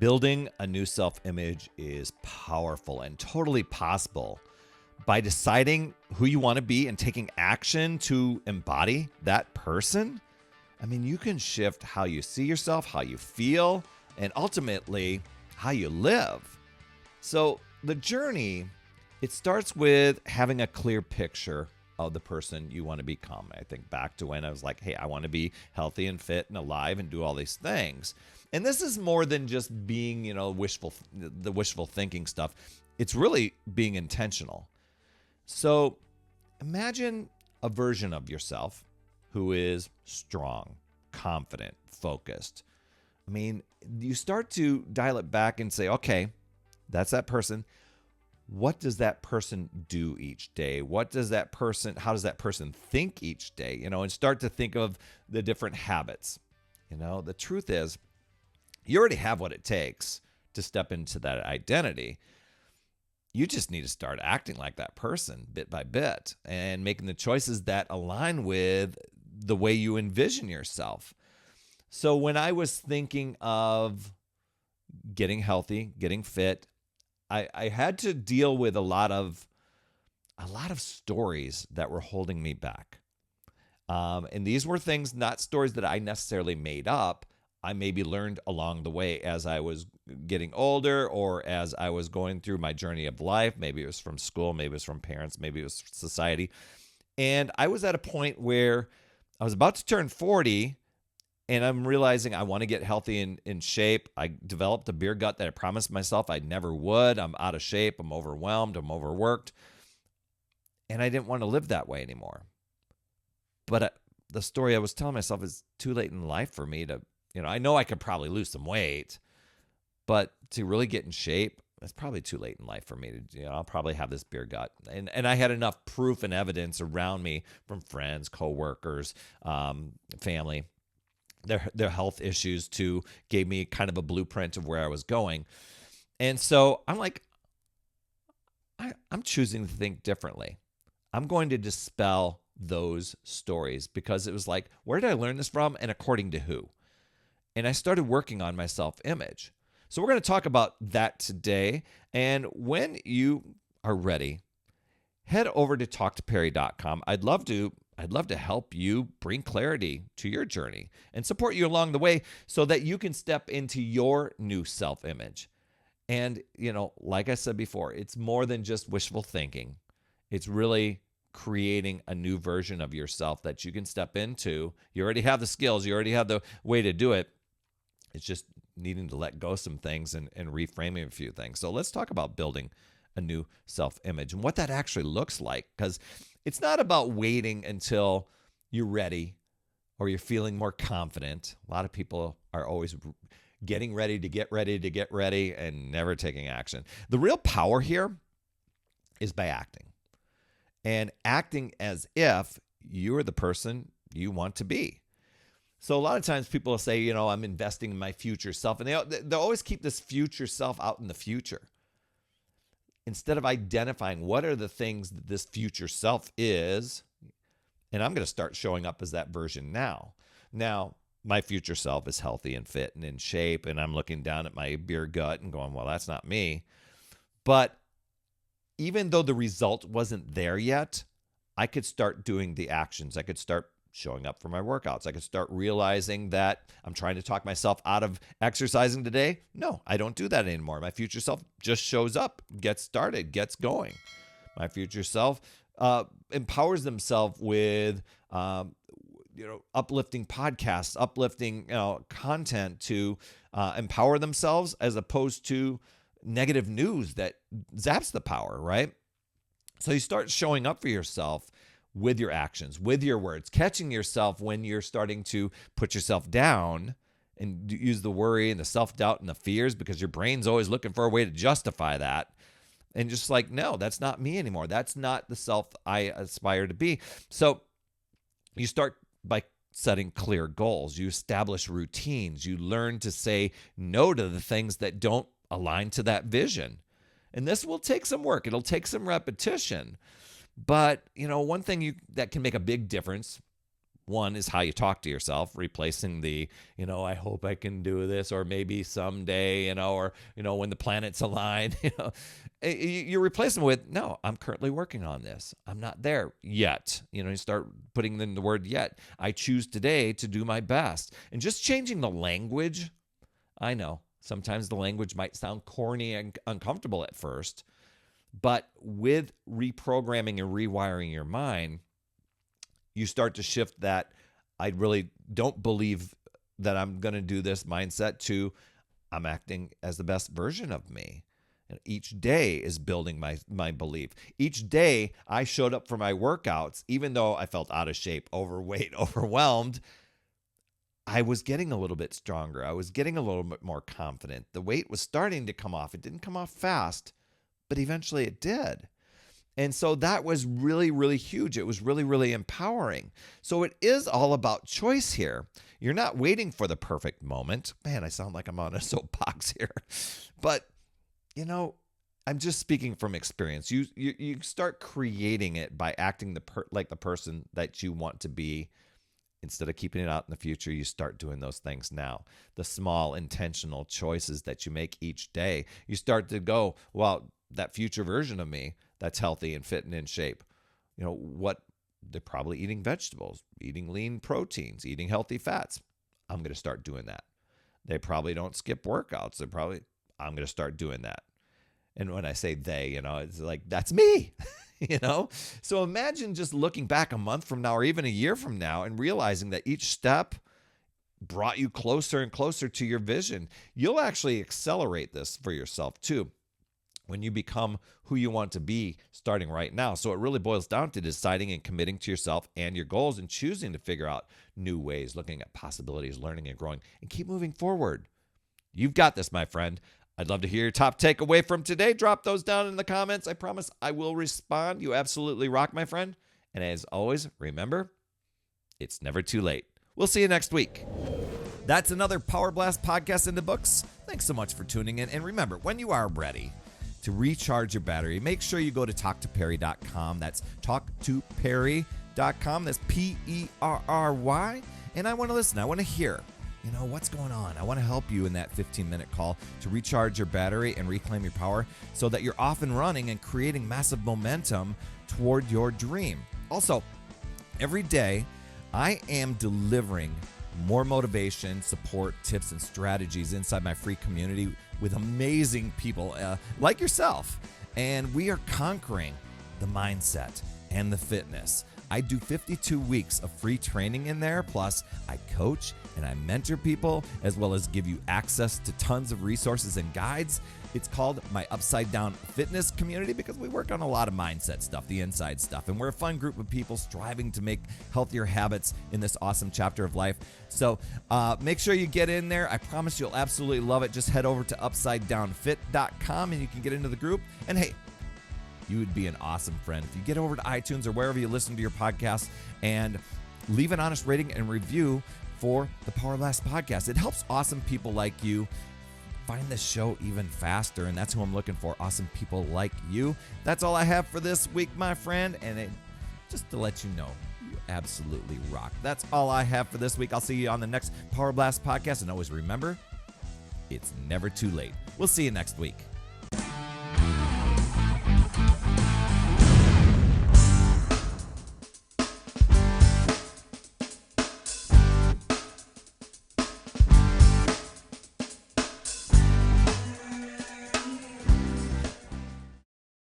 Building a new self-image is powerful and totally possible by deciding who you want to be and taking action to embody that person. I mean, you can shift how you see yourself, how you feel, and ultimately how you live. So the journey, it starts with having a clear picture of the person you want to become. I think back to when I was like, hey, I want to be healthy and fit and alive and do all these things. And this is more than just being, the wishful thinking stuff. It's really being intentional. So imagine a version of yourself who is strong, confident, focused. I mean, you start to dial it back and say, okay, that's that person. What does that person do each day? How does that person think each day? And start to think of the different habits. The truth is, you already have what it takes to step into that identity. You just need to start acting like that person bit by bit and making the choices that align with the way you envision yourself. So when I was thinking of getting healthy, getting fit, I had to deal with a lot of stories that were holding me back. And these were things, not stories that I necessarily made up. I maybe learned along the way as I was getting older or as I was going through my journey of life. Maybe it was from school, maybe it was from parents, maybe it was society. And I was at a point where I was about to turn 40 and I'm realizing I want to get healthy and in shape. I developed a beer gut that I promised myself I never would. I'm out of shape. I'm overwhelmed. I'm overworked. And I didn't want to live that way anymore. But the story I was telling myself is too late in life for me to, I know I could probably lose some weight, but to really get in shape, it's probably too late in life for me to, I'll probably have this beer gut. And I had enough proof and evidence around me from friends, coworkers, family, their health issues gave me kind of a blueprint of where I was going. And so I'm like, I'm choosing to think differently. I'm going to dispel those stories because it was like, where did I learn this from? And according to who? And I started working on my self-image. So we're going to talk about that today. And when you are ready, head over to talktoperry.com. I'd love to help you bring clarity to your journey and support you along the way so that you can step into your new self-image. And, like I said before, it's more than just wishful thinking. It's really creating a new version of yourself that you can step into. You already have the skills. You already have the way to do it. It's just needing to let go some things and reframing a few things. So let's talk about building a new self-image and what that actually looks like, because it's not about waiting until you're ready or you're feeling more confident. A lot of people are always getting ready to get ready and never taking action. The real power here is by acting, and acting as if you're the person you want to be. So a lot of times people will say, I'm investing in my future self, and they'll always keep this future self out in the future instead of identifying what are the things that this future self is. And I'm going to start showing up as that version now. Now, my future self is healthy and fit and in shape, and I'm looking down at my beer gut and going, well, that's not me. But even though the result wasn't there yet, I could start doing the actions. I could start showing up for my workouts. I could start realizing that I'm trying to talk myself out of exercising today. No, I don't do that anymore. My future self just shows up, gets started, gets going. My future self empowers themselves with uplifting podcasts, uplifting content to empower themselves, as opposed to negative news that zaps the power, right? So you start showing up for yourself with your actions, with your words, catching yourself when you're starting to put yourself down and use the worry and the self-doubt and the fears, because your brain's always looking for a way to justify that. And just like, no, that's not me anymore. That's not the self I aspire to be. So you start by setting clear goals. You establish routines. You learn to say no to the things that don't align to that vision. And this will take some work. It'll take some repetition. But, one thing that can make a big difference One is how you talk to yourself, replacing the, I hope I can do this, or maybe someday, or, when the planets align, you're replacing them with, no, I'm currently working on this. I'm not there yet. You start putting in the word yet. I choose today to do my best. And just changing the language. I know sometimes the language might sound corny and uncomfortable at first, but with reprogramming and rewiring your mind, you start to shift that I really don't believe that I'm going to do this mindset to I'm acting as the best version of me. And each day is building my belief. Each day I showed up for my workouts, even though I felt out of shape, overweight, overwhelmed, I was getting a little bit stronger. I was getting a little bit more confident. The weight was starting to come off. It didn't come off fast, but eventually it did. And so that was really, really huge. It was really, really empowering. So it is all about choice here. You're not waiting for the perfect moment. Man, I sound like I'm on a soapbox here. But, I'm just speaking from experience. You start creating it by acting like the person that you want to be. Instead of keeping it out in the future, you start doing those things now. The small intentional choices that you make each day. You start to go, well, that future version of me that's healthy and fit and in shape, what they're probably eating vegetables, eating lean proteins, eating healthy fats. I'm going to start doing that. They probably don't skip workouts. I'm going to start doing that. And when I say they, it's like, that's me, So imagine just looking back a month from now or even a year from now and realizing that each step brought you closer and closer to your vision. You'll actually accelerate this for yourself too when you become who you want to be starting right now. So it really boils down to deciding and committing to yourself and your goals and choosing to figure out new ways, looking at possibilities, learning and growing, and keep moving forward. You've got this, my friend. I'd love to hear your top takeaway from today. Drop those down in the comments. I promise I will respond. You absolutely rock, my friend. And as always, remember, it's never too late. We'll see you next week. That's another Power Blast podcast in the books. Thanks so much for tuning in. And remember, when you are ready to recharge your battery, make sure you go to talktoperry.com. That's talktoperry.com. That's Perry. And I want to listen. I want to hear, what's going on. I want to help you in that 15-minute call to recharge your battery and reclaim your power so that you're off and running and creating massive momentum toward your dream. Also, every day I am delivering more motivation, support, tips, and strategies inside my free community with amazing people like yourself. And we are conquering the mindset and the fitness. I do 52 weeks of free training in there. Plus, I coach and I mentor people, as well as give you access to tons of resources and guides. It's called my Upside Down Fitness Community because we work on a lot of mindset stuff, the inside stuff. And we're a fun group of people striving to make healthier habits in this awesome chapter of life. So make sure you get in there. I promise you'll absolutely love it. Just head over to upsidedownfit.com and you can get into the group. And hey, you would be an awesome friend if you get over to iTunes or wherever you listen to your podcast and leave an honest rating and review for the Power Blast podcast. It helps awesome people like you find the show even faster, and that's who I'm looking for, awesome people like you. That's all I have for this week, my friend, and just to let you know, you absolutely rock. That's all I have for this week. I'll see you on the next Power Blast podcast, and always remember, it's never too late. We'll see you next week.